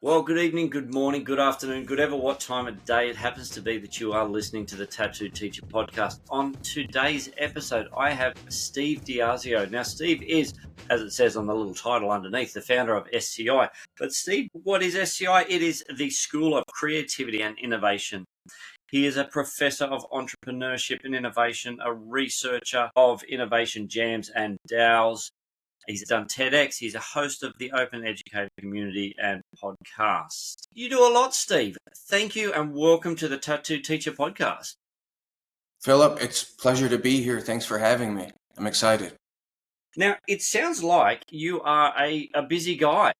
Well, good evening, good morning, good afternoon, good ever what time of day it happens to be that you are listening to the Tattoo Teacher podcast. On today's episode, I have Steve Diasio. Now, Steve is, as it says on the little title underneath, the founder of SCI. But Steve, what is SCI? It is the School of Creativity and Innovation. He is a professor of entrepreneurship and innovation, a researcher of innovation jams and DAOs. He's done TEDx. He's a host of the Open Educator community and podcast. You do a lot, Steve. Thank you and welcome to the Tattoo Teacher podcast. Philip, it's a pleasure to be here. Thanks for having me. I'm excited. Now, it sounds like you are a busy guy.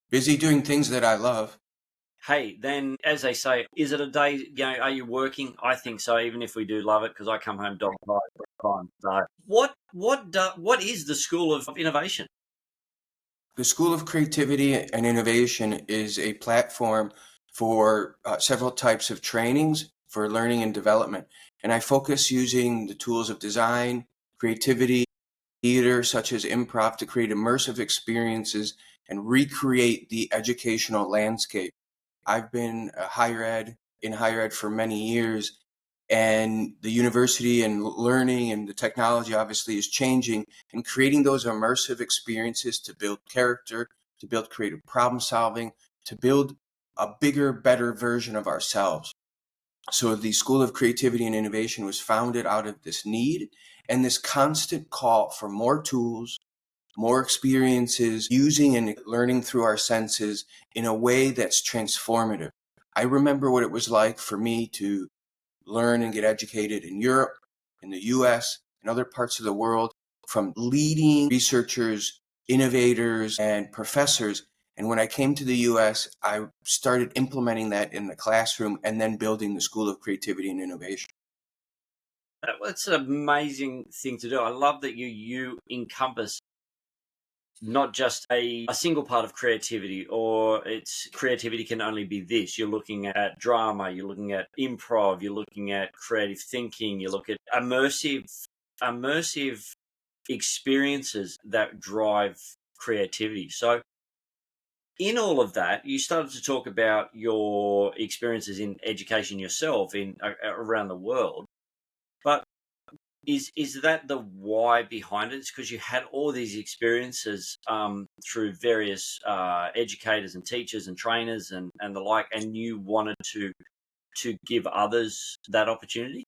Busy doing things that I love. Hey, then, as they say, is it a day, are you working? I think so, even if we do love it, because I come home dog tired all the time. So what is the School of Innovation? The School of Creativity and Innovation is a platform for several types of trainings for learning and development. And I focus using the tools of design, creativity, theater, such as improv, to create immersive experiences and recreate the educational landscape. I've been in higher ed for many years, and the university and learning and the technology obviously is changing, and creating those immersive experiences to build character, to build creative problem solving, to build a bigger, better version of ourselves. So the School of Creativity and Innovation was founded out of this need and this constant call for more tools, more experiences, using and learning through our senses in a way that's transformative. I remember what it was like for me to learn and get educated in Europe, in the US, and other parts of the world from leading researchers, innovators, and professors. And when I came to the US, I started implementing that in the classroom and then building the School of Creativity and Innovation. That's an amazing thing to do. I love that you encompass not just a single part of creativity, or it's creativity can only be this. You're looking at drama, you're looking at improv, you're looking at creative thinking, you look at immersive experiences that drive creativity. So in all of that, you started to talk about your experiences in education yourself in around the world. But is that the why behind it? It's because you had all these experiences through various educators and teachers and trainers and the like, and you wanted to give others that opportunity?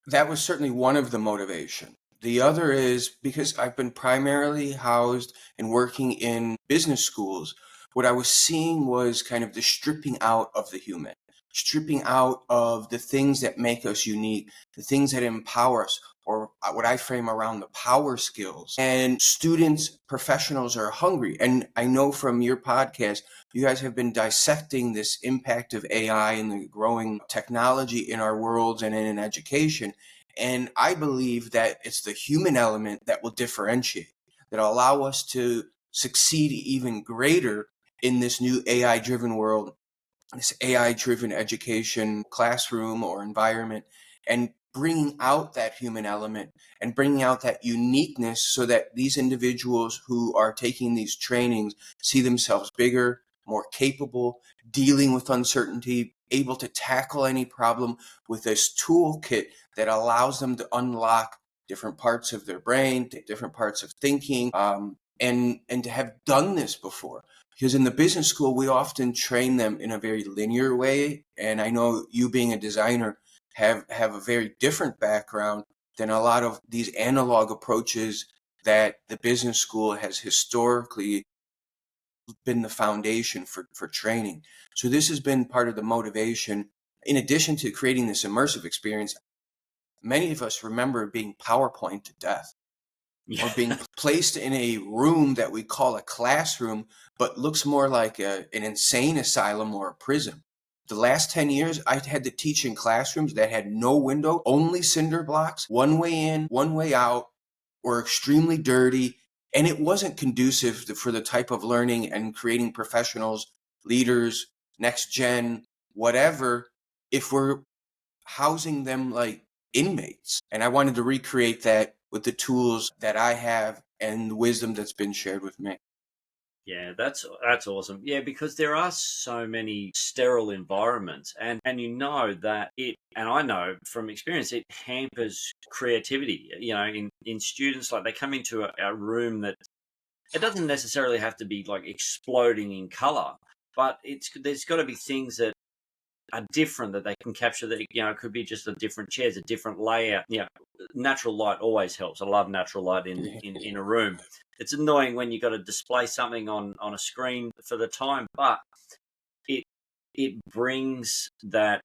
That was certainly one of the motivation. The other is because I've been primarily housed and working in business schools. What I was seeing was kind of the stripping out of the human, stripping out of the things that make us unique, the things that empower us, or what I frame around the power skills. And students, professionals are hungry. And I know from your podcast, you guys have been dissecting this impact of AI and the growing technology in our worlds and in education. And I believe that it's the human element that will differentiate, that allow us to succeed even greater in this new AI driven world, this AI driven education classroom or environment, and bringing out that human element and bringing out that uniqueness so that these individuals who are taking these trainings see themselves bigger, more capable, dealing with uncertainty, able to tackle any problem with this toolkit that allows them to unlock different parts of their brain, different parts of thinking, and to have done this before. Because in the business school, we often train them in a very linear way. And I know you being a designer have a very different background than a lot of these analog approaches that the business school has historically been the foundation for training. So this has been part of the motivation. In addition to creating this immersive experience, many of us remember being PowerPoint to death, or being placed in a room that we call a classroom, but looks more like an insane asylum or a prison. The last 10 years, I had to teach in classrooms that had no window, only cinder blocks, one way in, one way out, or extremely dirty. And it wasn't conducive for the type of learning and creating professionals, leaders, next gen, whatever, if we're housing them like inmates. And I wanted to recreate that with the tools that I have and the wisdom that's been shared with me. Yeah, that's awesome. Yeah, because there are so many sterile environments, and you know that it, and I know from experience, it hampers creativity. You know, in students, like they come into a room that it doesn't necessarily have to be like exploding in color, but there's got to be things that are different that they can capture. That, you know, it could be just a different chairs, a different layout. Yeah, natural light always helps. I love natural light in a room. It's annoying when you got to display something on a screen for the time, but it it brings that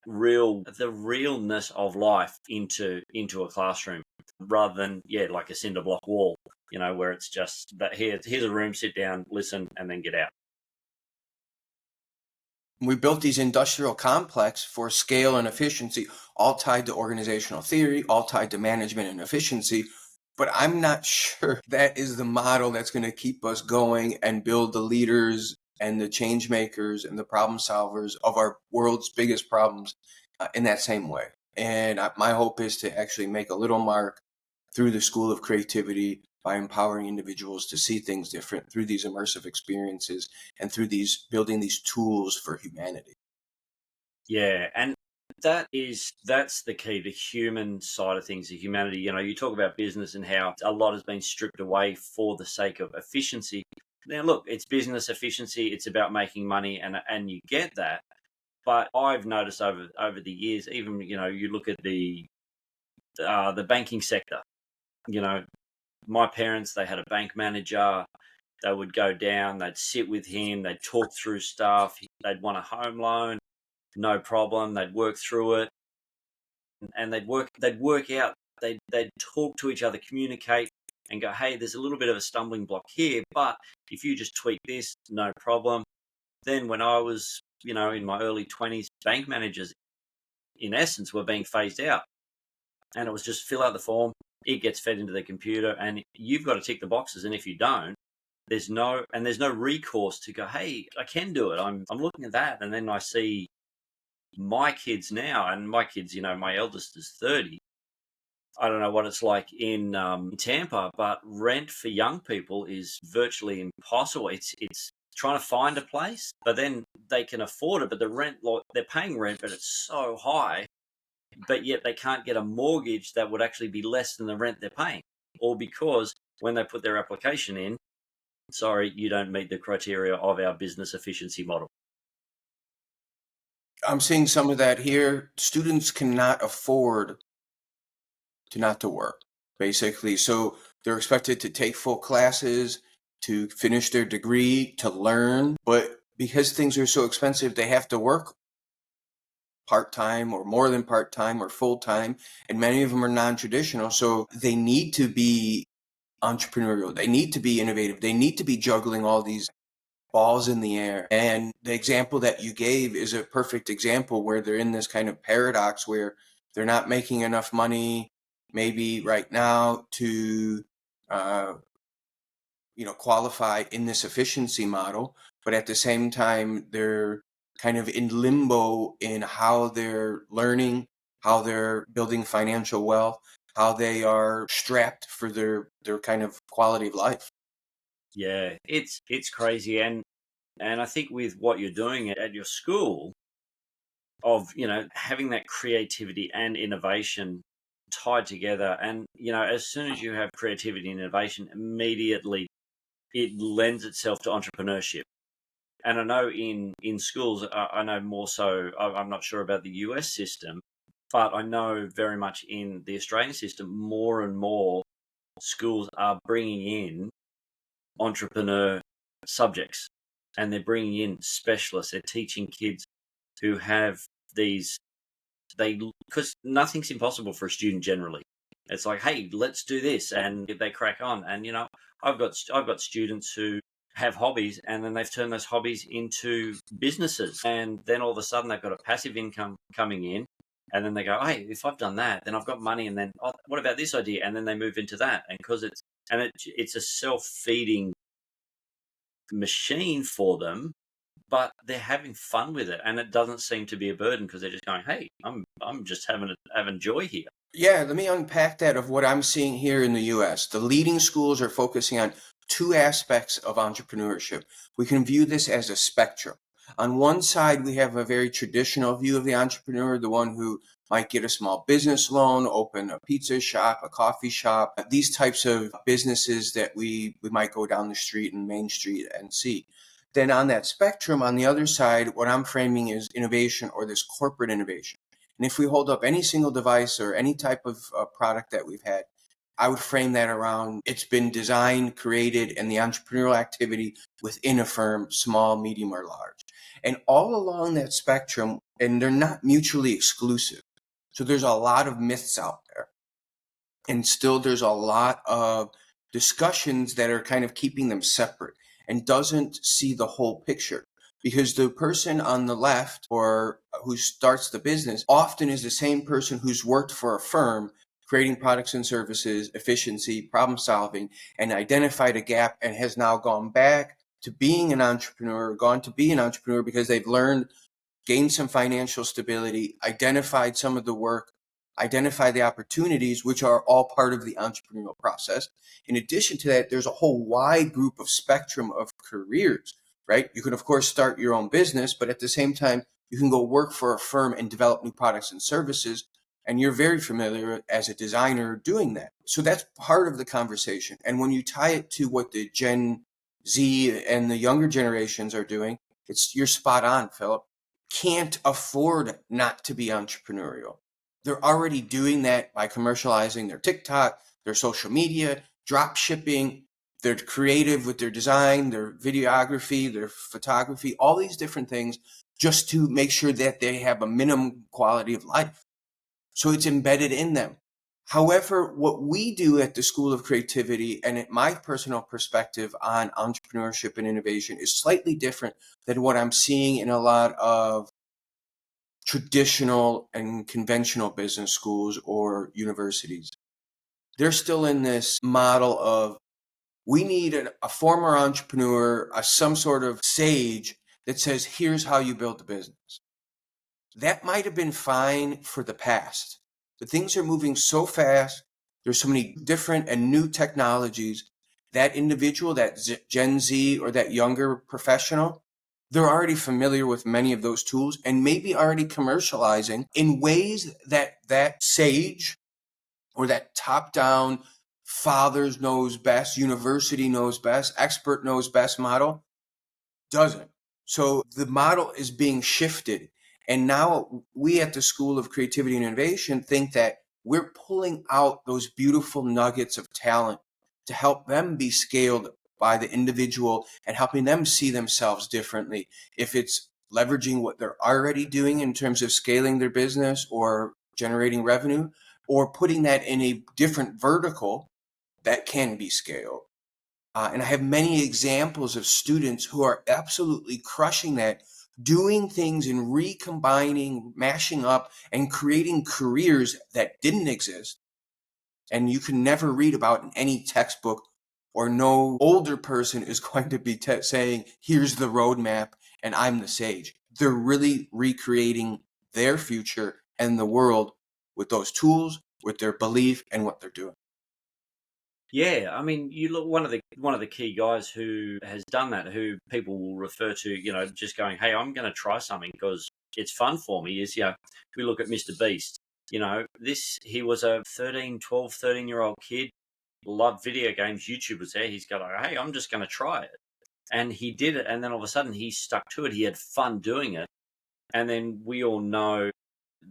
the realness of life into a classroom, rather than, yeah, like a cinder block wall, you know, where it's just that here's a room, sit down, listen, and then get out. We built these industrial complex for scale and efficiency, all tied to organizational theory, all tied to management and efficiency. But I'm not sure that is the model that's going to keep us going and build the leaders and the change makers and the problem solvers of our world's biggest problems in that same way. And my hope is to actually make a little mark through the School of Creativity by empowering individuals to see things different through these immersive experiences and through these building these tools for humanity. Yeah, and that's the key, the human side of things, the humanity. You know, you talk about business and how a lot has been stripped away for the sake of efficiency. Now, look, it's business efficiency. It's about making money, and you get that. But I've noticed over the years, even, you know, you look at the banking sector. You know, my parents, they had a bank manager. They would go down, they'd sit with him, they'd talk through stuff. They'd want a home loan, no problem. They'd work through it, and they'd work out. They'd talk to each other, communicate, and go, hey, there's a little bit of a stumbling block here, but if you just tweak this, no problem. Then when I was, you know, in my early 20s, bank managers, in essence, were being phased out, and it was just fill out the form. It gets fed into the computer, and you've got to tick the boxes. And if you don't, there's no recourse to go, hey, I can do it. I'm looking at that, and then I see my kids now, and my kids, you know, my eldest is 30. I don't know what it's like in Tampa, but rent for young people is virtually impossible. It's trying to find a place, but then they can afford it, but the rent, like, they're paying rent, but it's so high, but yet they can't get a mortgage that would actually be less than the rent they're paying, or because when they put their application in, sorry, you don't meet the criteria of our business efficiency model. I'm seeing some of that here. Students cannot afford to not to work, basically. So they're expected to take full classes, to finish their degree, to learn. But because things are so expensive, they have to work part-time or more than part-time or full-time. And many of them are non-traditional. So they need to be entrepreneurial. They need to be innovative. They need to be juggling all these balls in the air. And the example that you gave is a perfect example where they're in this kind of paradox where they're not making enough money maybe right now to uh, qualify in this efficiency model, but at the same time they're kind of in limbo in how they're learning, how they're building financial wealth, how they are strapped for their kind of quality of life. Yeah, it's crazy, and I think with what you're doing at your school, of, you know, having that creativity and innovation tied together, and, you know, as soon as you have creativity and innovation, immediately it lends itself to entrepreneurship. And I know in schools, I know more so. I'm not sure about the US system, but I know very much in the Australian system, more and more schools are bringing in entrepreneur subjects, and they're bringing in specialists. They're teaching kids who have these, they, because nothing's impossible for a student generally. It's like, hey, let's do this, and they crack on. And, you know, I've got students who have hobbies, and then they've turned those hobbies into businesses, and then all of a sudden they've got a passive income coming in, and then they go, hey, if I've done that, then I've got money, and then, oh, what about this idea? And then they move into that, and because it's a self feeding machine for them, but they're having fun with it, and it doesn't seem to be a burden because they're just going, "Hey, I'm just having joy here." Yeah, let me unpack that of what I'm seeing here in the US. The leading schools are focusing on two aspects of entrepreneurship. We can view this as a spectrum. On one side, we have a very traditional view of the entrepreneur, the one who might get a small business loan, open a pizza shop, a coffee shop, these types of businesses that we might go down the street and Main Street and see. Then on that spectrum, on the other side, what I'm framing is innovation or this corporate innovation. And if we hold up any single device or any type of product that we've had, I would frame that around it's been designed, created, and the entrepreneurial activity within a firm, small, medium, or large. And all along that spectrum, and they're not mutually exclusive. So there's a lot of myths out there. And still there's a lot of discussions that are kind of keeping them separate and doesn't see the whole picture. Because the person on the left or who starts the business often is the same person who's worked for a firm creating products and services, efficiency, problem solving, and identified a gap and has now gone back to being an entrepreneur, gone to be an entrepreneur because they've learned, gained some financial stability, identified some of the work, identified the opportunities, which are all part of the entrepreneurial process. In addition to that, there's a whole wide group of spectrum of careers, right? You can, of course, start your own business, but at the same time, you can go work for a firm and develop new products and services. And you're very familiar as a designer doing that. So that's part of the conversation. And when you tie it to what the Gen Z and the younger generations are doing, you're spot on, Philip. Can't afford not to be entrepreneurial. They're already doing that by commercializing their TikTok, their social media, drop shipping. They're creative with their design, their videography, their photography, all these different things just to make sure that they have a minimum quality of life. So it's embedded in them. However, what we do at the School of Creativity and at my personal perspective on entrepreneurship and innovation is slightly different than what I'm seeing in a lot of traditional and conventional business schools or universities. They're still in this model of we need a former entrepreneur, some sort of sage that says, here's how you build the business. That might have been fine for the past, but things are moving so fast. There's so many different and new technologies. That individual, that Gen Z or that younger professional, they're already familiar with many of those tools and maybe already commercializing in ways that sage or that top-down fathers knows best, university knows best, expert knows best model doesn't. So the model is being shifted. And now we at the School of Creativity and Innovation think that we're pulling out those beautiful nuggets of talent to help them be scaled by the individual and helping them see themselves differently. If it's leveraging what they're already doing in terms of scaling their business or generating revenue, or putting that in a different vertical that can be scaled. And I have many examples of students who are absolutely crushing that, doing things and recombining, mashing up, and creating careers that didn't exist. And you can never read about in any textbook, or no older person is going to be saying, here's the roadmap and I'm the sage. They're really recreating their future and the world with those tools, with their belief and what they're doing. Yeah, I mean, you look one of the key guys who has done that, who people will refer to, just going, "Hey, I'm going to try something because it's fun for me." Is we look at Mr. Beast. He was a 13-year-old kid, loved video games. YouTube was there. He's got like, "Hey, I'm just going to try it," and he did it. And then all of a sudden, he stuck to it. He had fun doing it, and then we all know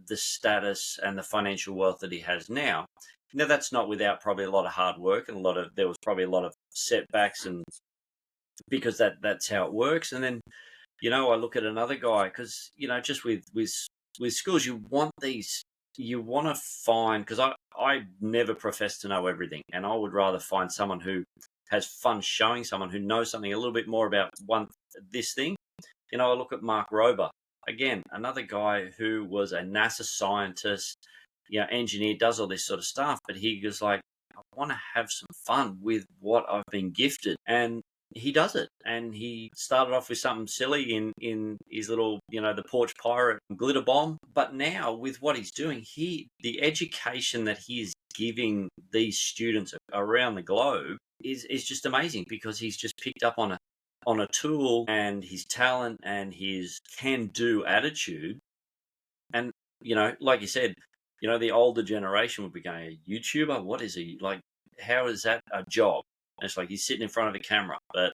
the status and the financial wealth that he has now. Now that's not without probably a lot of hard work and there was probably a lot of setbacks, and because that's how it works. And then I look at another guy because just with schools, you want to find, because I never profess to know everything, and I would rather find someone who has fun showing, someone who knows something a little bit more about this thing. I look at Mark Rober. Again, another guy who was a NASA scientist, engineer, does all this sort of stuff, but he goes like, I want to have some fun with what I've been gifted, and he does it. And he started off with something silly in his little, the porch pirate glitter bomb, but now with what he's doing, the education that he is giving these students around the globe is just amazing because he's just picked up on a tool, and his talent and his can-do attitude. And like you said, the older generation would be going, a YouTuber, what is he like? How is that a job? And it's like he's sitting in front of a camera. But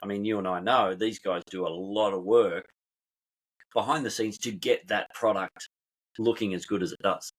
I mean, you and I know these guys do a lot of work behind the scenes to get that product looking as good as it does.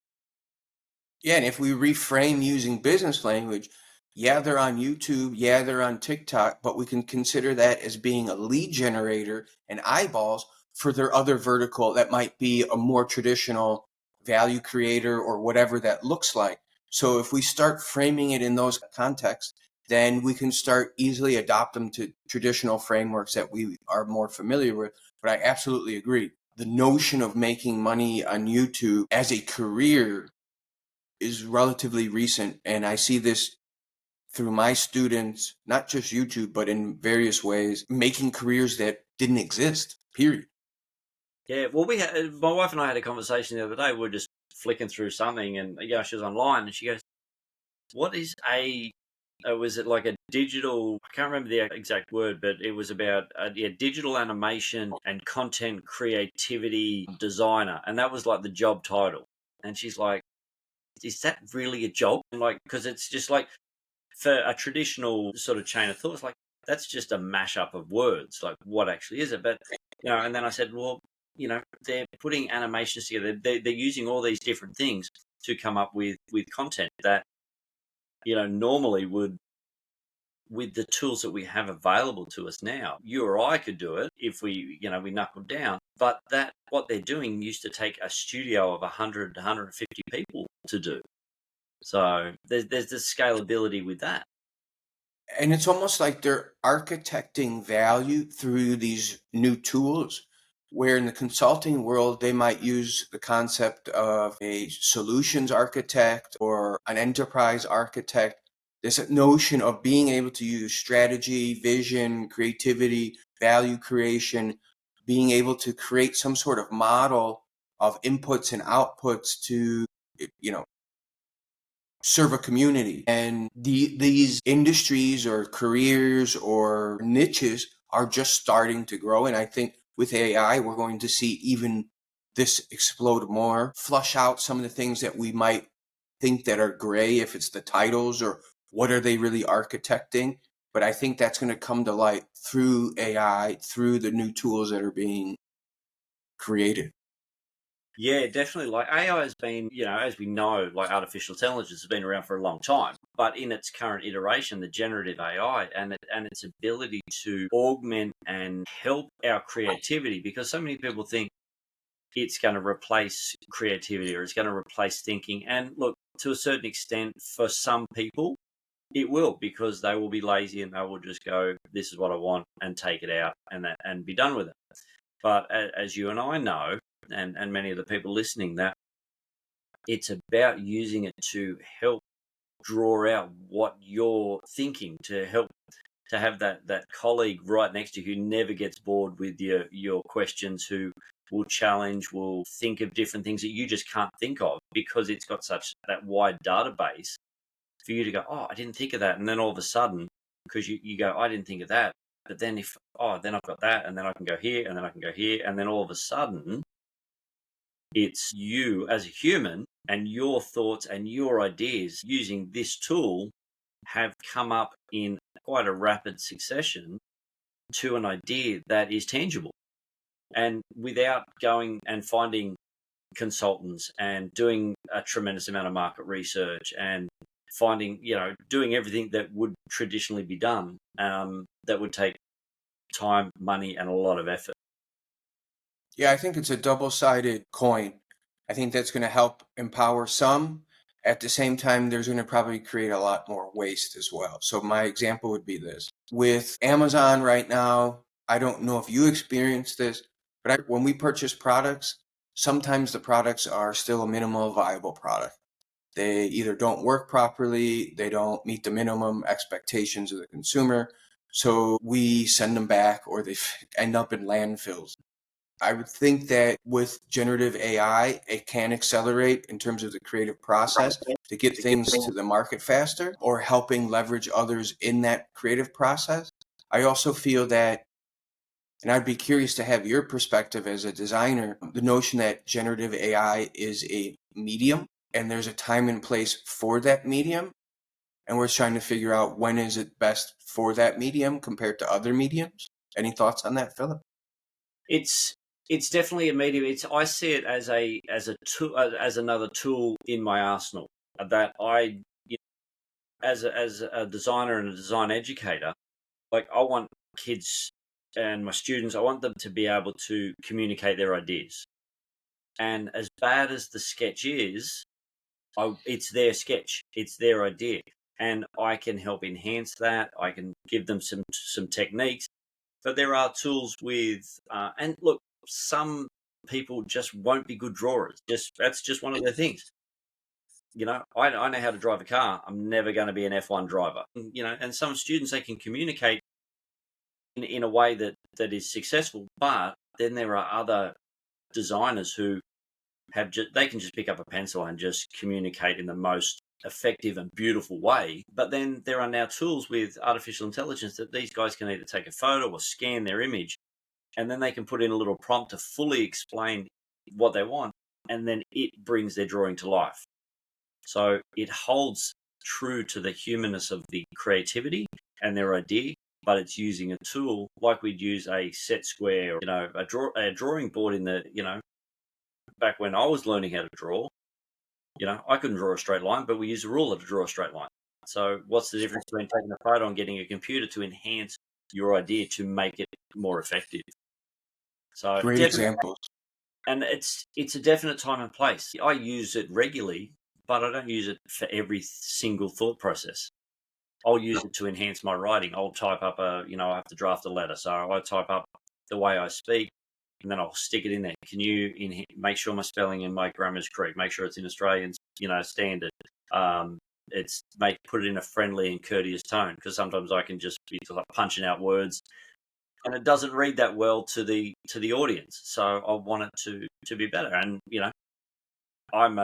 Yeah, and if we reframe using business language, yeah, they're on YouTube, yeah, they're on TikTok, but we can consider that as being a lead generator and eyeballs for their other vertical that might be a more traditional value creator or whatever that looks like. So if we start framing it in those contexts, then we can start easily adopt them to traditional frameworks that we are more familiar with. But I absolutely agree. The notion of making money on YouTube as a career is relatively recent, and I see this through my students, not just YouTube, but in various ways, making careers that didn't exist, period. Yeah, well, my wife and I had a conversation the other day. We were just flicking through something, and she was online, and she goes, "What is was it like a digital? I can't remember the exact word, but it was about digital animation and content creativity designer, and that was like the job title." And she's like, "Is that really a job?" And like, because it's just like for a traditional sort of chain of thought, it's like that's just a mashup of words. Like, what actually is it? But and then I said, well, they're putting animations together. They're using all these different things to come up with content that normally would, with the tools that we have available to us now, you or I could do it if we knuckled down. But that what they're doing used to take a studio of 100 to 150 people to do. So there's the scalability with that. And it's almost like they're architecting value through these new tools, where in the consulting world, they might use the concept of a solutions architect or an enterprise architect. This notion of being able to use strategy, vision, creativity, value creation, being able to create some sort of model of inputs and outputs to, you know, serve a community. And these industries or careers or niches are just starting to grow. And I think with AI, we're going to see even this explode more, flush out some of the things that we might think that are gray, if it's the titles or what are they really architecting. But I think that's going to come to light through AI, through the new tools that are being created. Yeah, definitely. Like AI has been, as we know, like artificial intelligence has been around for a long time. But in its current iteration, the generative AI and its ability to augment and help our creativity, because so many people think it's going to replace creativity or it's going to replace thinking. And look, to a certain extent, for some people, it will, because they will be lazy and they will just go, "This is what I want," and take it out and be done with it. But as you and I know, and many of the people listening, that it's about using it to help draw out what you're thinking, to help to have that colleague right next to you who never gets bored with your questions, who will challenge, will think of different things that you just can't think of because it's got such that wide database for you to go, "Oh, I didn't think of that," and then all of a sudden, because you go, "I didn't think of that," but then then I've got that, and then I can go here, and then I can go here, and then all of a sudden it's you as a human and your thoughts and your ideas using this tool have come up in quite a rapid succession to an idea that is tangible. And without going and finding consultants and doing a tremendous amount of market research and finding, doing everything that would traditionally be done, that would take time, money, and a lot of effort. Yeah, I think it's a double-sided coin. I think that's going to help empower some. At the same time, there's going to probably create a lot more waste as well. So my example would be this. With Amazon right now, I don't know if you experience this, but when we purchase products, sometimes the products are still a minimal viable product. They either don't work properly, they don't meet the minimum expectations of the consumer, so we send them back or they end up in landfills. I would think that with generative AI, it can accelerate in terms of the creative process to get things to the market faster or helping leverage others in that creative process. I also feel that, and I'd be curious to have your perspective as a designer, the notion that generative AI is a medium and there's a time and place for that medium. And we're trying to figure out when is it best for that medium compared to other mediums. Any thoughts on that, Philip? It's it's definitely a medium. It's I see it as a tool, as another tool in my arsenal that as a designer and a design educator, like I want kids and my students, I want them to be able to communicate their ideas. And as bad as the sketch is, it's their sketch, it's their idea, and I can help enhance that. I can give them some techniques, but there are tools with and look, some people just won't be good drawers. Just that's just one of their things. I know how to drive a car. I'm never going to be an F1 driver. And some students, they can communicate in a way that is successful, but then there are other designers who they can just pick up a pencil and just communicate in the most effective and beautiful way. But then there are now tools with artificial intelligence that these guys can either take a photo or scan their image, and then they can put in a little prompt to fully explain what they want, and then it brings their drawing to life. So it holds true to the humanness of the creativity and their idea, but it's using a tool like we'd use a set square, or, a drawing board back when I was learning how to draw. I couldn't draw a straight line, but we use a ruler to draw a straight line. So what's the difference between taking a photo and getting a computer to enhance your idea to make it more effective? So Great definitely, examples. and it's a definite time and place. I use it regularly, but I don't use it for every single thought process. I'll use it to enhance my writing. I'll type up I have to draft a letter, so I type up the way I speak, and then I'll stick it in there. Can you make sure my spelling and my grammar is correct? Make sure it's in Australian, standard. Put it in a friendly and courteous tone, because sometimes I can just be like punching out words, and it doesn't read that well to the audience. So I want it to be better. And I'm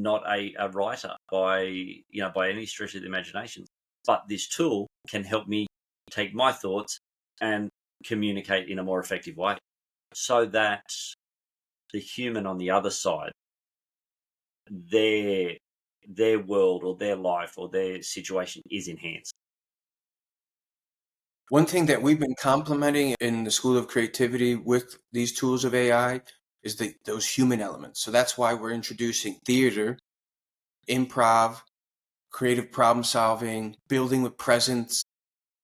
not a writer by any stretch of the imagination, but this tool can help me take my thoughts and communicate in a more effective way, so that the human on the other side, their world or their life or their situation is enhanced. One thing that we've been complementing in the School of Creativity with these tools of AI is those human elements. So that's why we're introducing theater, improv, creative problem solving, building with presence,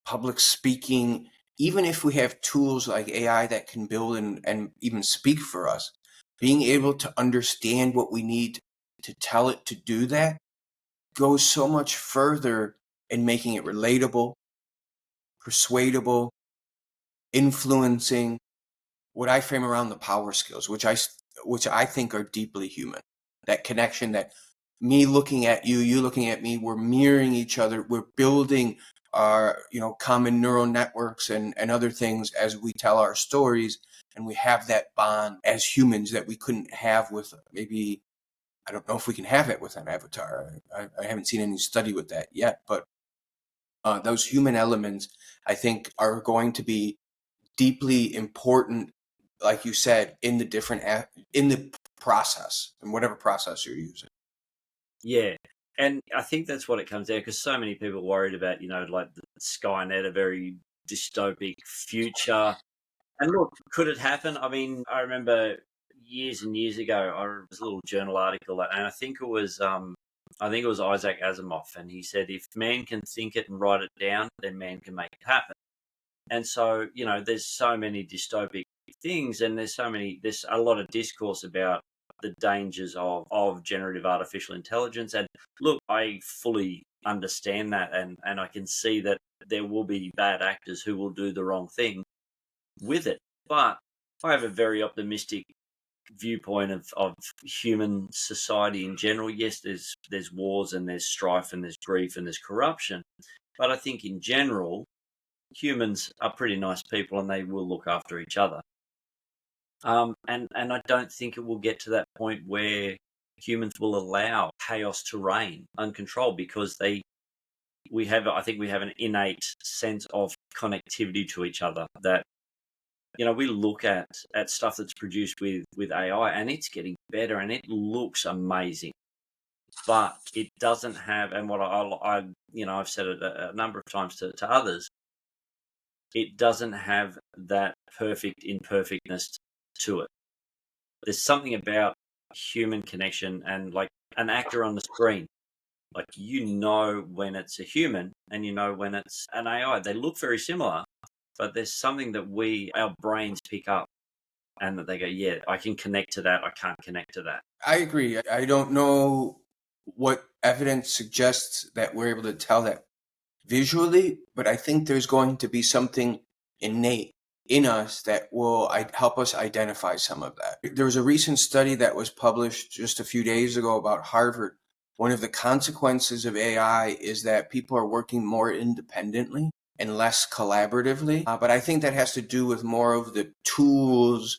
public speaking. Even if we have tools like AI that can build and even speak for us, being able to understand what we need to tell it to do that goes so much further in making it relatable, persuadable, influencing, what I frame around the power skills, which I think are deeply human. That connection, that me looking at you, you looking at me, we're mirroring each other, we're building our common neural networks and other things as we tell our stories, and we have that bond as humans that we couldn't have with maybe, I don't know if we can have it with an avatar. I haven't seen any study with that yet, but those human elements, I think, are going to be deeply important, like you said, in the process, and whatever process you're using. Yeah. And I think that's what it comes down, because so many people are worried about, like the Skynet, a very dystopic future. And look, could it happen? I mean, I remember years and years ago, there was a little journal article, and I think it was Isaac Asimov, and he said, if man can think it and write it down, then man can make it happen. And so, there's so many dystopic things, and there's a lot of discourse about the dangers of generative artificial intelligence. And look, I fully understand that, and I can see that there will be bad actors who will do the wrong thing with it. But I have a very optimistic viewpoint of human society in general. Yes, there's wars and there's strife and there's grief and there's corruption, but I think in general humans are pretty nice people and they will look after each other. And I don't think it will get to that point where humans will allow chaos to reign uncontrolled, because I think we have an innate sense of connectivity to each other that, we look at stuff that's produced with AI, and it's getting better and it looks amazing, but it doesn't have, and what I've said it a number of times to others, it doesn't have that perfect imperfectness to it. There's something about human connection and, like, an actor on the screen. Like, when it's a human and when it's an AI. They look very similar, but there's something that our brains pick up, and that they go, yeah, I can connect to that. I can't connect to that. I agree. I don't know what evidence suggests that we're able to tell that visually, but I think there's going to be something innate in us that will help us identify some of that. There was a recent study that was published just a few days ago about Harvard. One of the consequences of AI is that people are working more independently and less collaboratively. But I think that has to do with more of the tools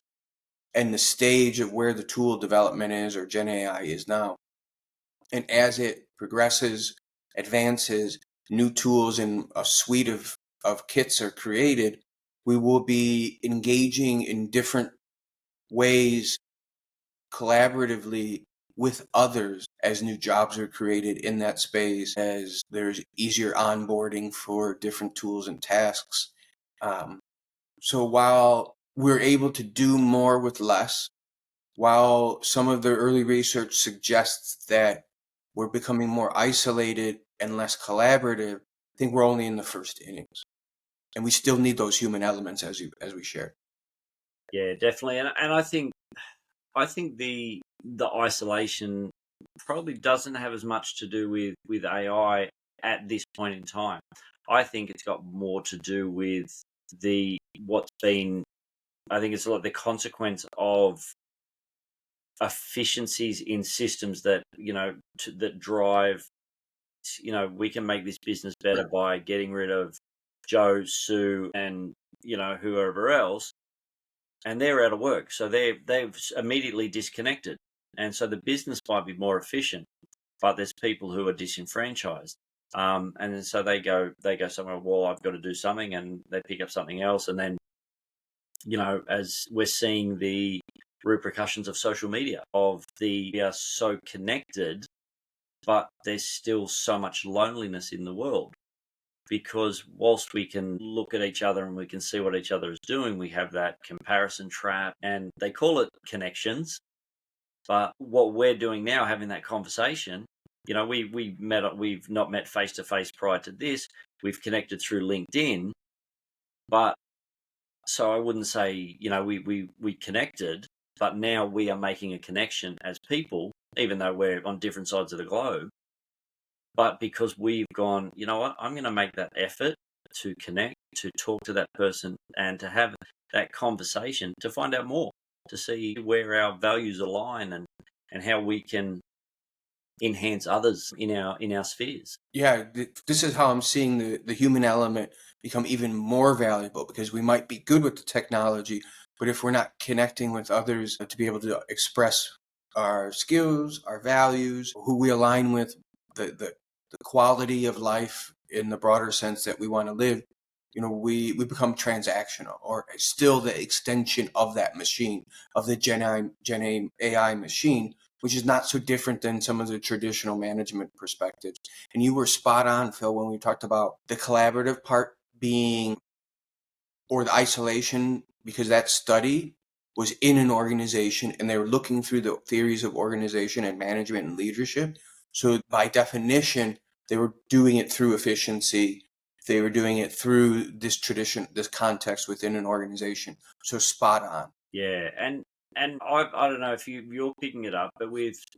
and the stage of where the tool development is, or Gen AI is now. And as it progresses, advances, new tools and a suite of kits are created, we will be engaging in different ways collaboratively with others as new jobs are created in that space, as there's easier onboarding for different tools and tasks. So while we're able to do more with less, while some of the early research suggests that we're becoming more isolated and less collaborative, I think we're only in the first innings. And we still need those human elements, as we shared. Yeah, definitely. And I think the isolation probably doesn't have as much to do with AI at this point in time. I think it's got more to do with the what's been. I think it's a lot the consequence of efficiencies in systems that that drive. We can make this business better by getting rid of Joe, Sue, and whoever else, and they're out of work, so they've immediately disconnected, and so the business might be more efficient, but there's people who are disenfranchised, and then so they go somewhere. Well, I've got to do something, and they pick up something else, and then as we're seeing the repercussions of social media, we are so connected, but there's still so much loneliness in the world, because whilst we can look at each other and we can see what each other is doing, we have that comparison trap, and they call it connections. But what we're doing now, having that conversation, we've not met face to face prior to this. We've connected through LinkedIn, but so I wouldn't say we connected, but now we are making a connection as people, even though we're on different sides of the globe. But because we've gone, you know what, I'm going to make that effort to connect, to talk to that person, and to have that conversation, to find out more, to see where our values align, and how we can enhance others in our spheres. Yeah, this is how I'm seeing the human element become even more valuable, because we might be good with the technology, but if we're not connecting with others to be able to express our skills, our values, who we align with, the quality of life in the broader sense that we want to live, we become transactional, or still the extension of that machine, of the Gen AI machine, which is not so different than some of the traditional management perspectives. And you were spot on, Phil, when we talked about the collaborative part being, or the isolation, because that study was in an organization and they were looking through the theories of organization and management and leadership. So by definition, they were doing it through efficiency. They were doing it through this tradition, this context within an organization. So spot on. Yeah, and I don't know if you're picking it up, but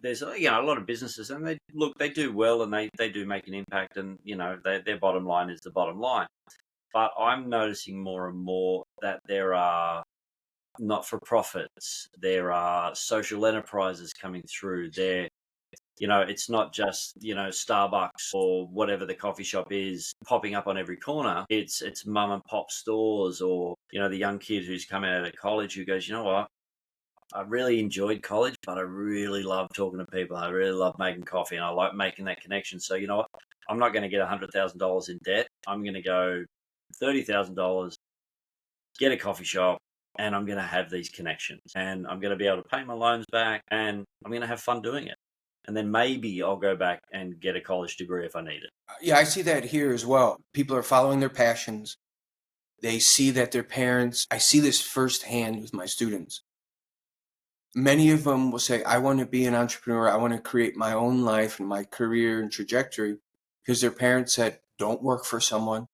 there's a lot of businesses, and they do well, and they do make an impact, and their bottom line is the bottom line. But I'm noticing more and more that there are not-for-profits, there are social enterprises coming through. It's not just Starbucks or whatever the coffee shop is popping up on every corner. It's mum and pop stores, or the young kid who's coming out of college who goes, you know what, I really enjoyed college, but I really love talking to people. I really love making coffee, and I like making that connection. So you know what? I'm not going to get $100,000 in debt. I'm going to go $30,000, get a coffee shop, and I'm going to have these connections, and I'm going to be able to pay my loans back, and I'm going to have fun doing it. And then maybe I'll go back and get a college degree if I need it. Yeah, I see that here as well. People are following their passions. They see that their parents, I see this firsthand with my students. Many of them will say, I want to be an entrepreneur. I want to create my own life and my career and trajectory, because their parents said, don't work for someone.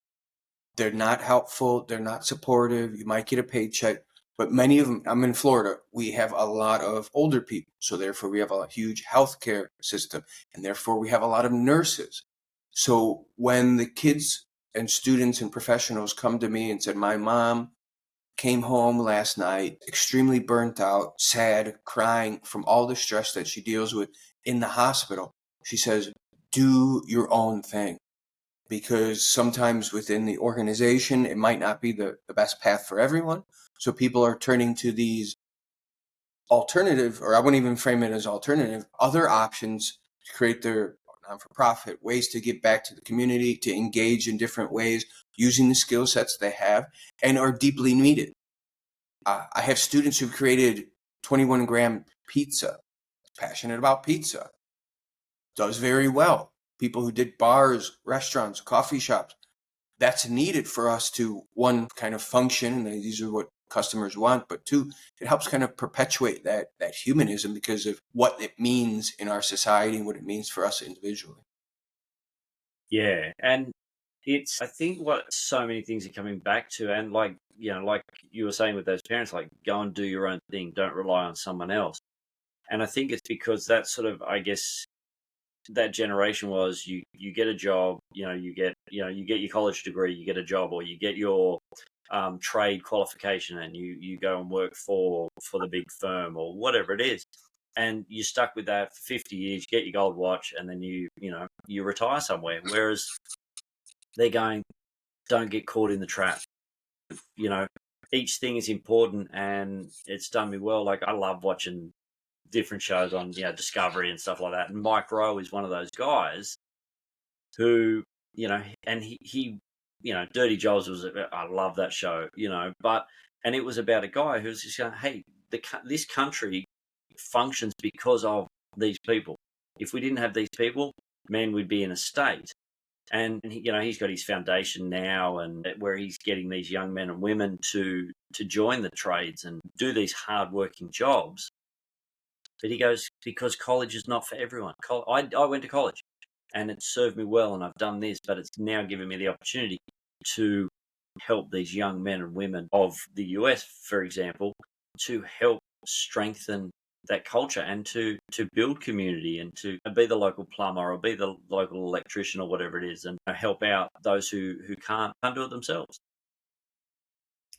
They're not helpful. They're not supportive. You might get a paycheck. But many of them, I'm in Florida, we have a lot of older people. So therefore we have a huge healthcare system, and therefore we have a lot of nurses. So when the kids and students and professionals come to me and said, my mom came home last night extremely burnt out, sad, crying from all the stress that she deals with in the hospital, she says, do your own thing. Because sometimes within the organization, it might not be the best path for everyone. So people are turning to these alternative, or I wouldn't even frame it as alternative, other options to create their non-for-profit, ways to get back to the community, to engage in different ways, using the skill sets they have and are deeply needed. I have students who've created 21-gram pizza, passionate about pizza, does very well. People who did bars, restaurants, coffee shops, that's needed for us to, one, kind of function, and these are what customers want, but two, it helps kind of perpetuate that humanism because of what it means in our society and what it means for us individually. Yeah, and I think what so many things are coming back to, and like, like you were saying with those parents, like go and do your own thing, don't rely on someone else. And I think it's because that's sort of, I guess, that generation was you get a job, you get your college degree, you get a job, or you get your trade qualification, and you go and work for the big firm or whatever it is, and you're stuck with that for 50 years. You get your gold watch, and then you retire somewhere. Whereas they're going, don't get caught in the trap. You know, each thing is important, and it's done me well. Like I love watching different shows on Discovery and stuff like that. And Mike Rowe is one of those guys who and he Dirty Jobs was I love that show, but and it was about a guy who's just going, hey, this country functions because of these people. If we didn't have these people, man, we'd be in a state. And he's got his foundation now, and where he's getting these young men and women to join the trades and do these hard-working jobs. But he goes, because college is not for everyone. I went to college, and it served me well, and I've done this, but it's now given me the opportunity to help these young men and women of the US, for example, to help strengthen that culture and to build community and to be the local plumber or be the local electrician or whatever it is, and help out those who can't do it themselves.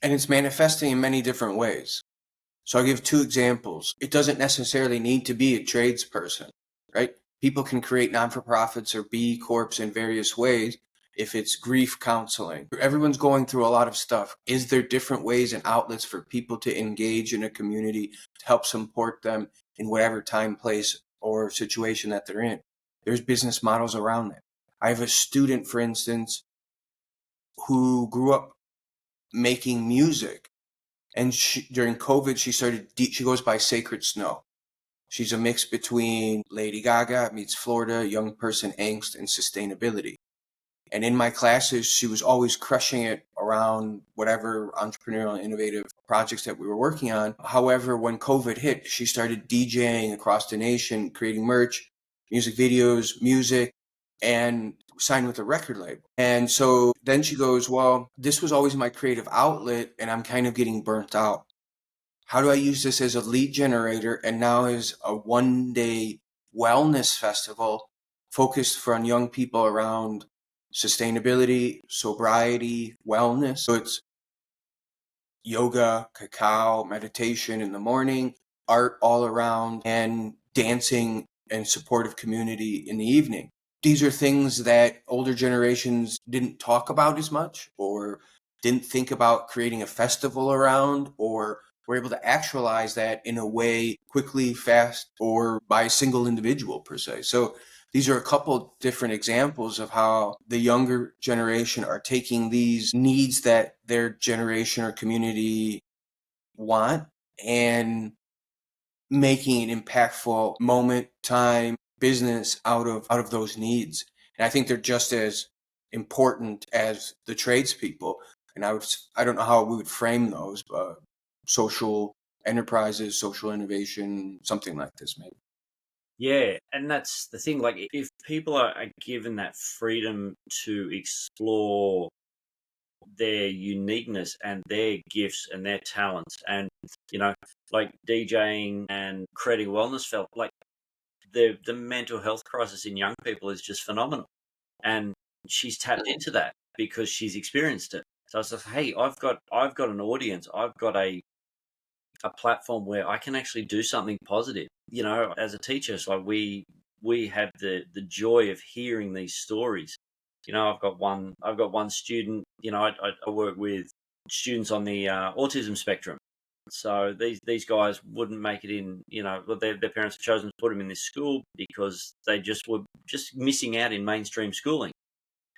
And it's manifesting in many different ways. So I'll give two examples. It doesn't necessarily need to be a tradesperson, right? People can create non-for-profits or B Corps in various ways. If it's grief counseling, everyone's going through a lot of stuff. Is there different ways and outlets for people to engage in a community to help support them in whatever time, place, or situation that they're in? There's business models around that. I have a student, for instance, who grew up making music. And during COVID, she goes by Sacred Snow. She's a mix between Lady Gaga meets Florida, young person angst, and sustainability. And in my classes, she was always crushing it around whatever entrepreneurial and innovative projects that we were working on. However, when COVID hit, she started DJing across the nation, creating merch, music videos, music, and signed with a record label. And so then she goes, well, this was always my creative outlet, and I'm kind of getting burnt out. How do I use this as a lead generator and now as a one-day wellness festival focused on young people around sustainability, sobriety, wellness? So it's yoga, cacao, meditation in the morning, art all around, and dancing and supportive community in the evening. These are things that older generations didn't talk about as much, or didn't think about creating a festival around, or we're able to actualize that in a way quickly, fast, or by a single individual per se. So these are a couple different examples of how the younger generation are taking these needs that their generation or community want and making an impactful moment, time, business out of those needs. And I think they're just as important as the tradespeople. And I don't know how we would frame those, but social enterprises, social innovation, something like this, maybe. Yeah, and that's the thing. Like, if people are given that freedom to explore their uniqueness and their gifts and their talents, and like DJing and creating wellness felt like the mental health crisis in young people is just phenomenal, and she's tapped into that because she's experienced it. So it's like, hey, I've got an audience, I've got a platform where I can actually do something positive. As a teacher, it's like we have the joy of hearing these stories. I've got one student. I work with students on the autism spectrum. So these guys wouldn't make it in. Well, their parents have chosen to put them in this school because they just were just missing out in mainstream schooling.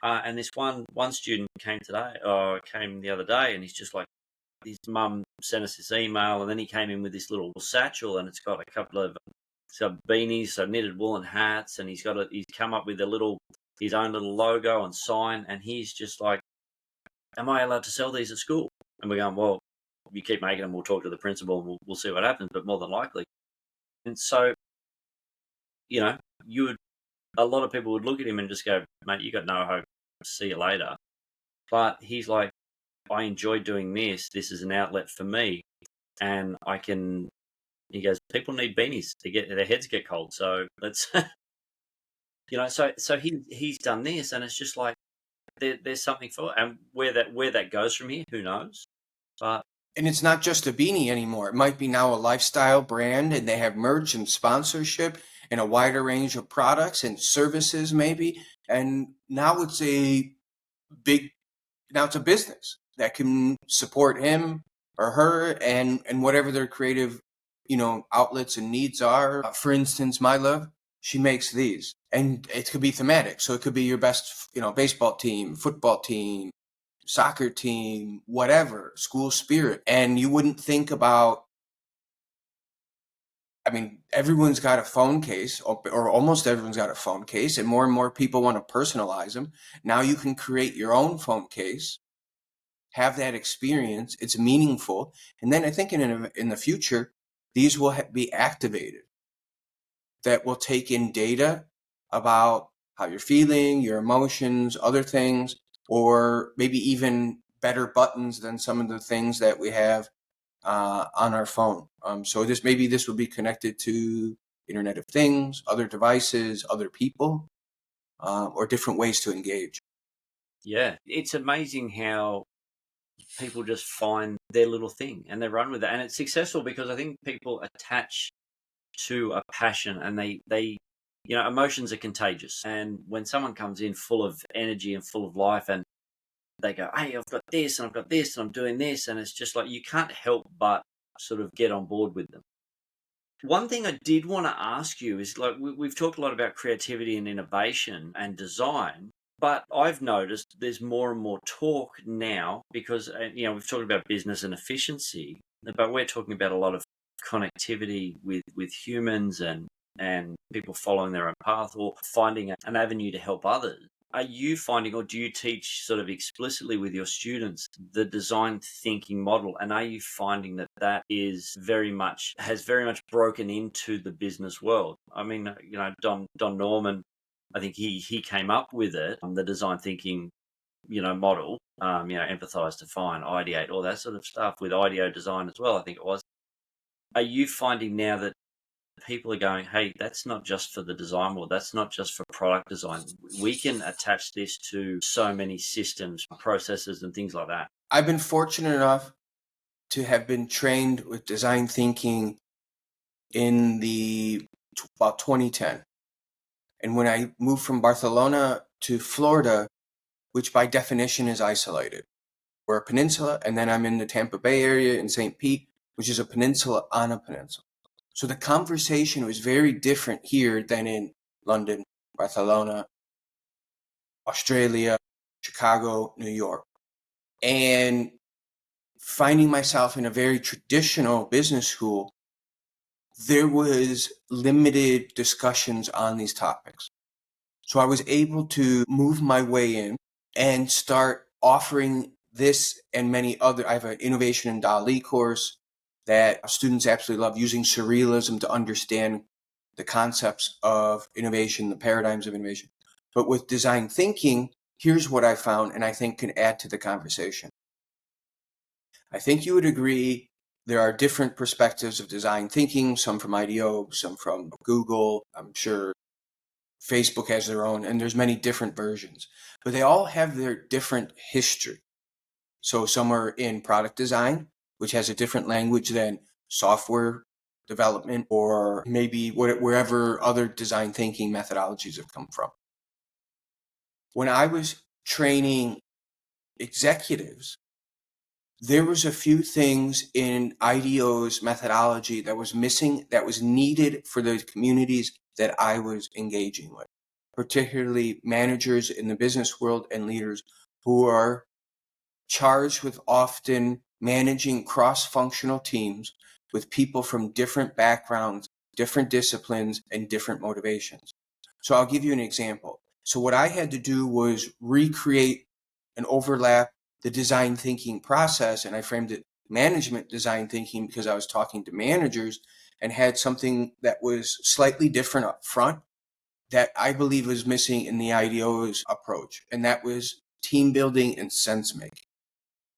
And this one student came the other day, and he's just like, his mum sent us this email, and then he came in with this little satchel, and it's got a couple of beanies, so knitted woolen hats, and he's come up with his own little logo and sign, and he's just like, "Am I allowed to sell these at school?" And we're going, "Well, you keep making them, we'll talk to the principal, and we'll see what happens, but more than likely." And so, you know, a lot of people would look at him and just go, "Mate, you got no hope. See you later." But he's like, I enjoy doing this. This is an outlet for me, and I can. He goes, people need beanies to get their heads get cold. So let's, So he's done this, and it's just like there's something for it. And where that goes from here, who knows? But And it's not just a beanie anymore. It might be now a lifestyle brand, and they have merch and sponsorship and a wider range of products and services, maybe. And now it's big, now it's a business that can support him or her and whatever their creative, outlets and needs are. For instance, my love, she makes these, and it could be thematic. So it could be your best, baseball team, football team, soccer team, whatever, school spirit. And you wouldn't think about, everyone's got a phone case, or almost everyone's got a phone case, and more people want to personalize them. Now you can create your own phone case, have that experience. It's meaningful. And then I think in the future, these will be activated, that will take in data about how you're feeling, your emotions, other things, or maybe even better buttons than some of the things that we have on our phone. So this will be connected to Internet of Things, other devices, other people, or different ways to engage. yeah, it's amazing how people just find their little thing and they run with it, and it's successful because I think people attach to a passion, and they emotions are contagious, and when someone comes in full of energy and full of life, and they go, hey, I've got this and I've got this and I'm doing this, and it's just like you can't help but sort of get on board with them. One thing I did want to ask you is, like, we've talked a lot about creativity and innovation and design, but I've noticed there's more and more talk now because we've talked about business and efficiency, but we're talking about a lot of connectivity with humans and people following their own path or finding an avenue to help others. Are you finding, or do you teach sort of explicitly with your students the design thinking model? And are you finding that has very much broken into the business world? I mean, Don Norman, I think he came up with it, the design thinking, model, empathize, define, ideate, all that sort of stuff with IDEO design as well, I think it was. Are you finding now that people are going, hey, that's not just for the design world, that's not just for product design. We can attach this to so many systems, processes, and things like that. I've been fortunate enough to have been trained with design thinking in about 2010. And when I moved from Barcelona to Florida, which by definition is isolated, we're a peninsula, and then I'm in the Tampa Bay area in St. Pete, which is a peninsula on a peninsula. So the conversation was very different here than in London, Barcelona, Australia, Chicago, New York. And finding myself in a very traditional business school, there was limited discussions on these topics. So I was able to move my way in and start offering this and many other. I have an innovation in Dali course that students absolutely love, using surrealism to understand the concepts of innovation, the paradigms of innovation. But with design thinking, here's what I found, and I think can add to the conversation. I think you would agree there are different perspectives of design thinking, some from IDEO, some from Google. I'm sure Facebook has their own, and there's many different versions, but they all have their different history. So some are in product design, which has a different language than software development, or maybe wherever other design thinking methodologies have come from. When I was training executives, there was a few things in IDEO's methodology that was missing, that was needed for the communities that I was engaging with, particularly managers in the business world and leaders who are charged with often managing cross-functional teams with people from different backgrounds, different disciplines, and different motivations. So I'll give you an example. So what I had to do was recreate and overlap the design thinking process, and I framed it management design thinking because I was talking to managers and had something that was slightly different up front that I believe was missing in the IDEO's approach, and that was team building and sense making.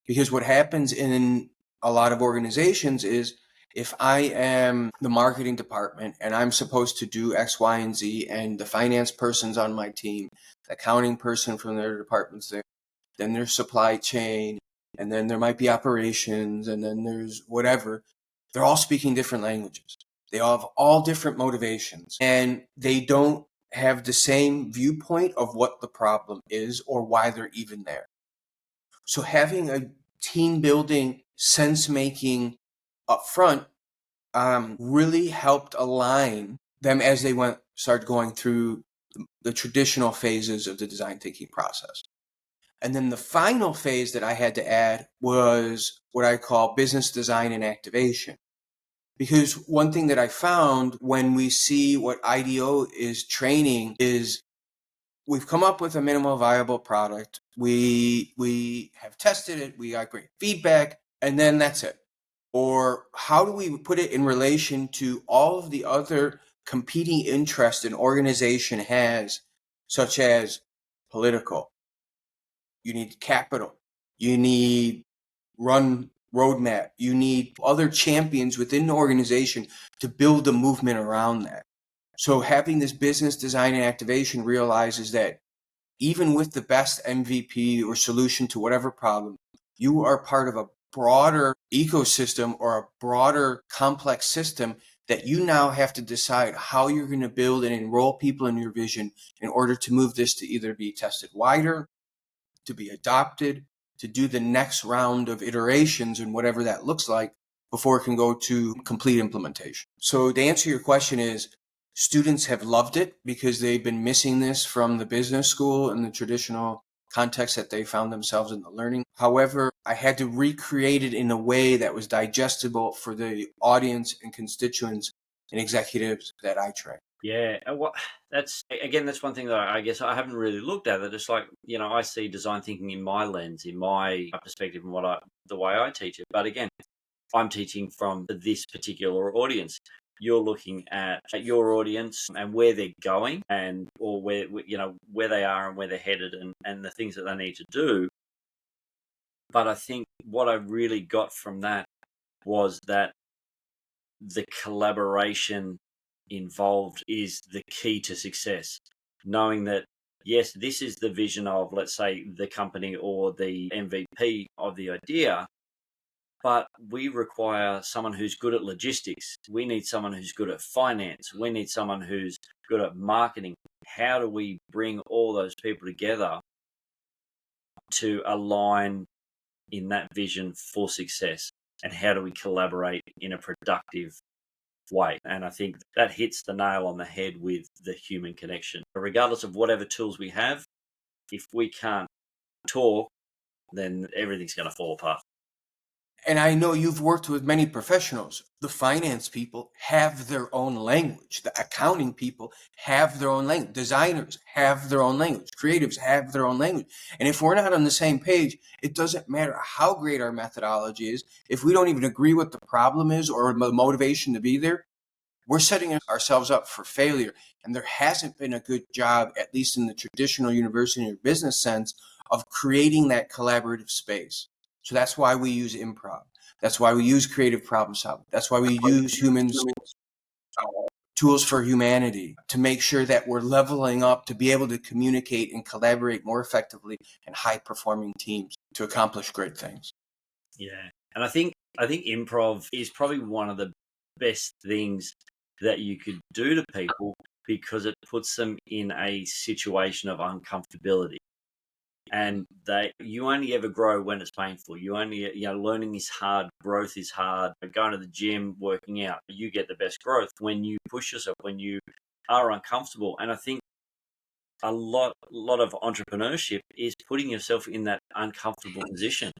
Because what happens in a lot of organizations is, if I am the marketing department and I'm supposed to do X, Y, and Z, and the finance person's on my team, the accounting person from their department's there, then there's supply chain, and then there might be operations, and then there's whatever. They're all speaking different languages. They all have all different motivations, and they don't have the same viewpoint of what the problem is or why they're even there. So having a team building, sense making up front really helped align them as they started going through the traditional phases of the design thinking process. And then the final phase that I had to add was what I call business design and activation. Because one thing that I found when we see what IDEO is training is, we've come up with a minimal viable product. We have tested it. We got great feedback, and then that's it. Or how do we put it in relation to all of the other competing interests an organization has, such as political? You need capital. You need run roadmap. You need other champions within the organization to build a movement around that. So having this business design and activation realizes that even with the best MVP or solution to whatever problem, you are part of a broader ecosystem or a broader complex system that you now have to decide how you're going to build and enroll people in your vision in order to move this to either be tested wider, to be adopted, to do the next round of iterations and whatever that looks like before it can go to complete implementation. So to answer your question is, students have loved it because they've been missing this from the business school and the traditional context that they found themselves in the learning. However, I had to recreate it in a way that was digestible for the audience and constituents and executives that I train. Yeah, that's one thing that I guess I haven't really looked at. It. It's like, I see design thinking in my lens, in my perspective, and the way I teach it. But again, I'm teaching from this particular audience. You're looking at your audience and where they're going, or where they are and where they're headed, and the things that they need to do. But I think what I really got from that was that the collaboration involved is the key to success. Knowing that, yes, this is the vision of, let's say, the company or the MVP of the idea, but we require someone who's good at logistics. We need someone who's good at finance. We need someone who's good at marketing. How do we bring all those people together to align in that vision for success? and how do we collaborate in a productive way. And I think that hits the nail on the head with the human connection. Regardless of whatever tools we have, if we can't talk, then everything's going to fall apart. And I know you've worked with many professionals. The finance people have their own language. The accounting people have their own language. Designers have their own language. Creatives have their own language. And if we're not on the same page, it doesn't matter how great our methodology is. If we don't even agree what the problem is or the motivation to be there, we're setting ourselves up for failure. And there hasn't been a good job, at least in the traditional university or business sense, of creating that collaborative space. So that's why we use improv. That's why we use creative problem solving. That's why we use tools for humanity to make sure that we're leveling up to be able to communicate and collaborate more effectively in high performing teams to accomplish great things. Yeah. And I think improv is probably one of the best things that you could do to people, because it puts them in a situation of uncomfortability. And you only ever grow when it's painful. Learning is hard, growth is hard. Going to the gym, working out, you get the best growth when you push yourself, when you are uncomfortable. And I think a lot of entrepreneurship is putting yourself in that uncomfortable position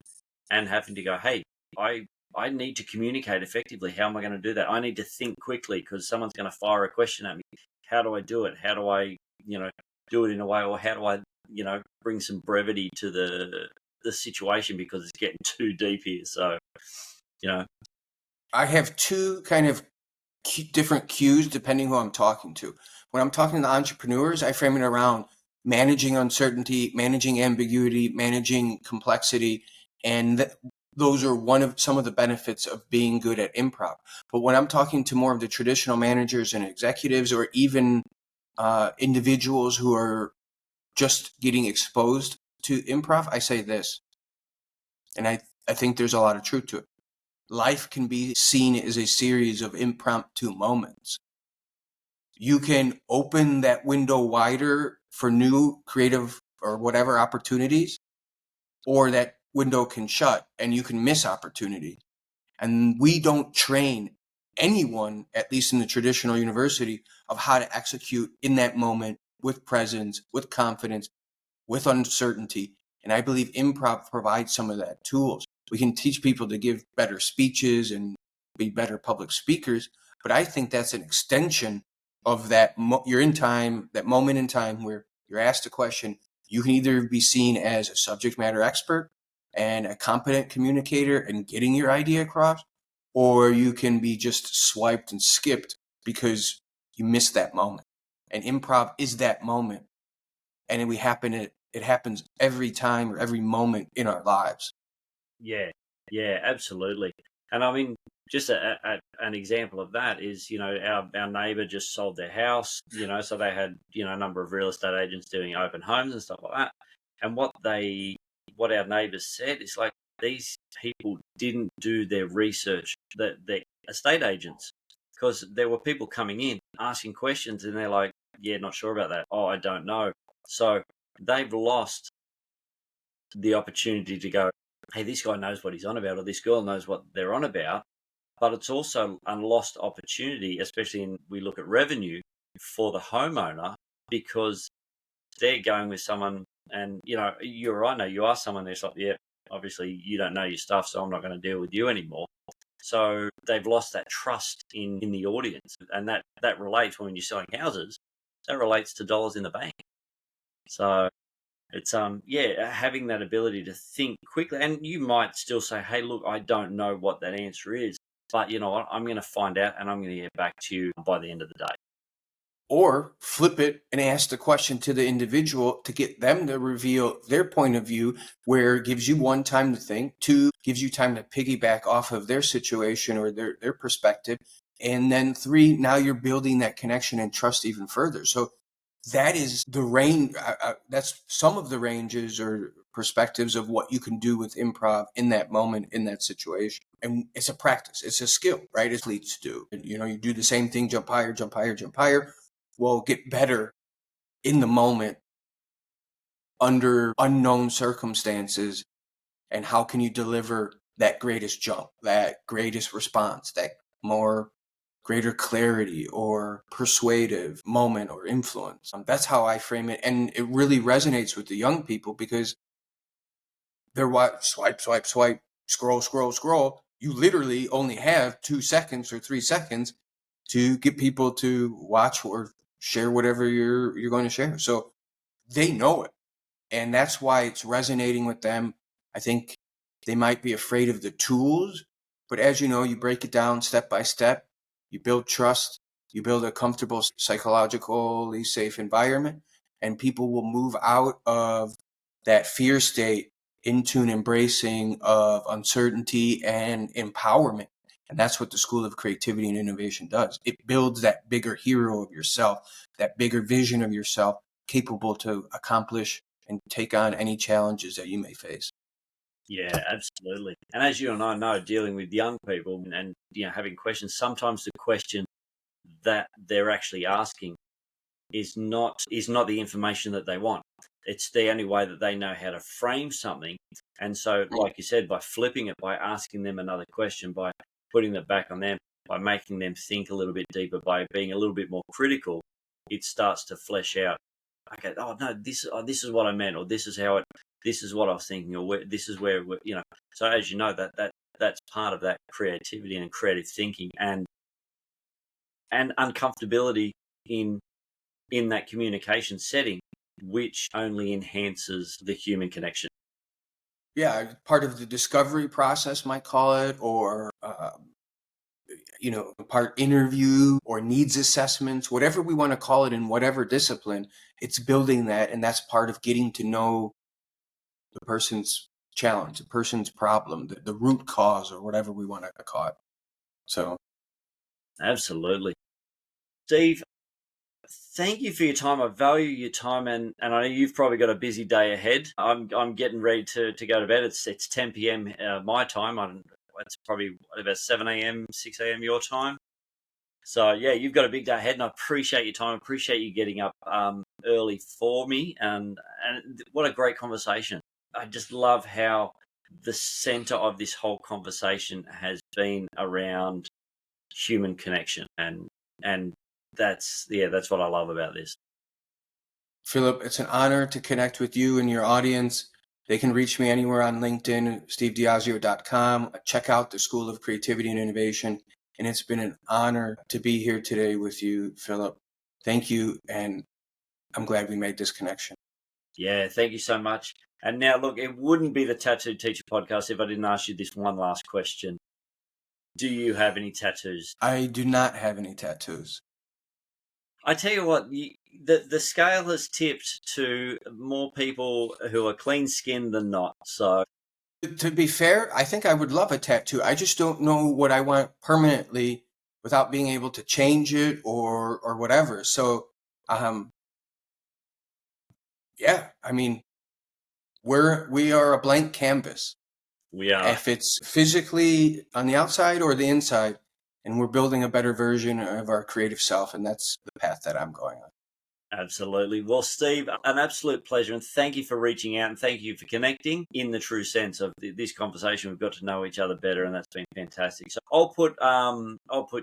and having to go, hey, I need to communicate effectively. How am I going to do that? I need to think quickly because someone's going to fire a question at me. How do I do it? How do I, do it in a way, or how do I, bring some brevity to the situation because it's getting too deep here. So, I have two kind of different cues depending who I'm talking to. When I'm talking to entrepreneurs, I frame it around managing uncertainty, managing ambiguity, managing complexity, and those are some of the benefits of being good at improv. But when I'm talking to more of the traditional managers and executives, or even individuals who are just getting exposed to improv, I say this, and I think there's a lot of truth to it. Life can be seen as a series of impromptu moments. You can open that window wider for new creative or whatever opportunities, or that window can shut and you can miss opportunity. And we don't train anyone, at least in the traditional university, of how to execute in that moment with presence, with confidence, with uncertainty. And I believe improv provides some of that tools. We can teach people to give better speeches and be better public speakers, but I think that's an extension of that. You're in time, that moment in time where you're asked a question. You can either be seen as a subject matter expert and a competent communicator and getting your idea across, or you can be just swiped and skipped because you missed that moment. And improv is that moment. And it happens every time or every moment in our lives. Yeah, absolutely. And I mean, just an example of that is, our neighbour just sold their house, so they had, a number of real estate agents doing open homes and stuff like that. And what our neighbours said is, like, these people didn't do their research, the estate agents, because there were people coming in asking questions and they're like, yeah, not sure about that. Oh, I don't know. So they've lost the opportunity to go, hey, this guy knows what he's on about, or this girl knows what they're on about. But it's also a lost opportunity, especially we look at revenue for the homeowner, because they're going with someone, and you are someone that's like, yeah, obviously you don't know your stuff, so I'm not going to deal with you anymore. So they've lost that trust in the audience, and that relates when you're selling houses. That relates to dollars in the bank. So it's having that ability to think quickly, and you might still say, hey, look, I don't know what that answer is, but you know what, I'm going to find out and I'm going to get back to you by the end of the day. Or flip it and ask the question to the individual to get them to reveal their point of view, where it gives you one, time to think, two, gives you time to piggyback off of their situation or their perspective, and then three, now you're building that connection and trust even further. So that is the range. That's some of the ranges or perspectives of what you can do with improv in that moment, in that situation. And it's a practice. It's a skill, right? As athletes do. You do the same thing, jump higher, jump higher, jump higher. Well, get better in the moment under unknown circumstances. And how can you deliver that greatest jump, that greatest response, that more greater clarity or persuasive moment or influence. That's how I frame it. And it really resonates with the young people because they're swipe, swipe, swipe, scroll, scroll, scroll. You literally only have 2 seconds or 3 seconds to get people to watch or share whatever you're going to share. So they know it. And that's why it's resonating with them. I think they might be afraid of the tools, but as you know, you break it down step by step, you build trust, you build a comfortable, psychologically safe environment, and people will move out of that fear state into an embracing of uncertainty and empowerment. And that's what the School of Creativity and Innovation does. It builds that bigger hero of yourself, that bigger vision of yourself, capable to accomplish and take on any challenges that you may face. Yeah, absolutely. And as you and I know, dealing with young people and having questions, sometimes the question that they're actually asking is not the information that they want. It's the only way that they know how to frame something. And so, like you said, by flipping it, by asking them another question, by putting it back on them, by making them think a little bit deeper, by being a little bit more critical, it starts to flesh out. Okay, oh no, this is what I meant, or this is what I was thinking, or this is where So as you know, that's part of that creativity and creative thinking and uncomfortability in that communication setting, which only enhances the human connection. Yeah, part of the discovery process, might call it, or part interview or needs assessments, whatever we want to call it in whatever discipline. It's building that, and that's part of getting to know the person's challenge, the person's problem, the root cause, or whatever we want to call it. So, absolutely, Steve. Thank you for your time. I value your time, and I know you've probably got a busy day ahead. I'm getting ready to go to bed. It's 10 p.m. My time. It's probably about 7 a.m., 6 a.m. your time. So yeah, you've got a big day ahead, and I appreciate your time. I appreciate you getting up early for me, and what a great conversation. I just love how the center of this whole conversation has been around human connection, and that's what I love about this. Philip, it's an honor to connect with you and your audience. They can reach me anywhere on LinkedIn, stevediasio.com. Check out the School of Creativity and Innovation. And it's been an honor to be here today with you, Philip. Thank you. And I'm glad we made this connection. Yeah, thank you so much. And now, look, it wouldn't be the Tattoo Teacher podcast if I didn't ask you this one last question. Do you have any tattoos? I do not have any tattoos. I tell you what, the scale has tipped to more people who are clean-skinned than not. So, to be fair, I think I would love a tattoo. I just don't know what I want permanently without being able to change it or whatever. So, yeah, I mean, we are a blank canvas. We are. If it's physically on the outside or the inside, and we're building a better version of our creative self, and that's the path that I'm going on. Absolutely. Well, Steve, an absolute pleasure, and thank you for reaching out, and thank you for connecting in the true sense of this conversation. We've got to know each other better, and that's been fantastic. So I'll put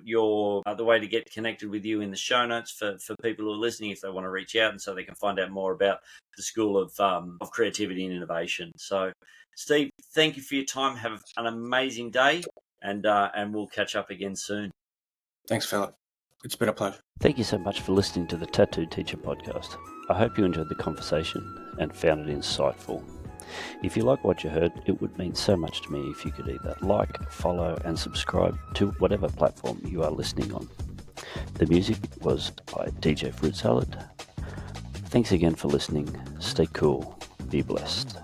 your the way to get connected with you in the show notes for people who are listening if they want to reach out, and so they can find out more about the School of Creativity and Innovation. So, Steve, thank you for your time. Have an amazing day, and we'll catch up again soon. Thanks, Philip. It's been a pleasure. Thank you so much for listening to the Tattoo Teacher podcast. I hope you enjoyed the conversation and found it insightful. If you like what you heard, it would mean so much to me if you could either like, follow, and subscribe to whatever platform you are listening on. The music was by DJ Fruit Salad. Thanks again for listening. Stay cool. Be blessed.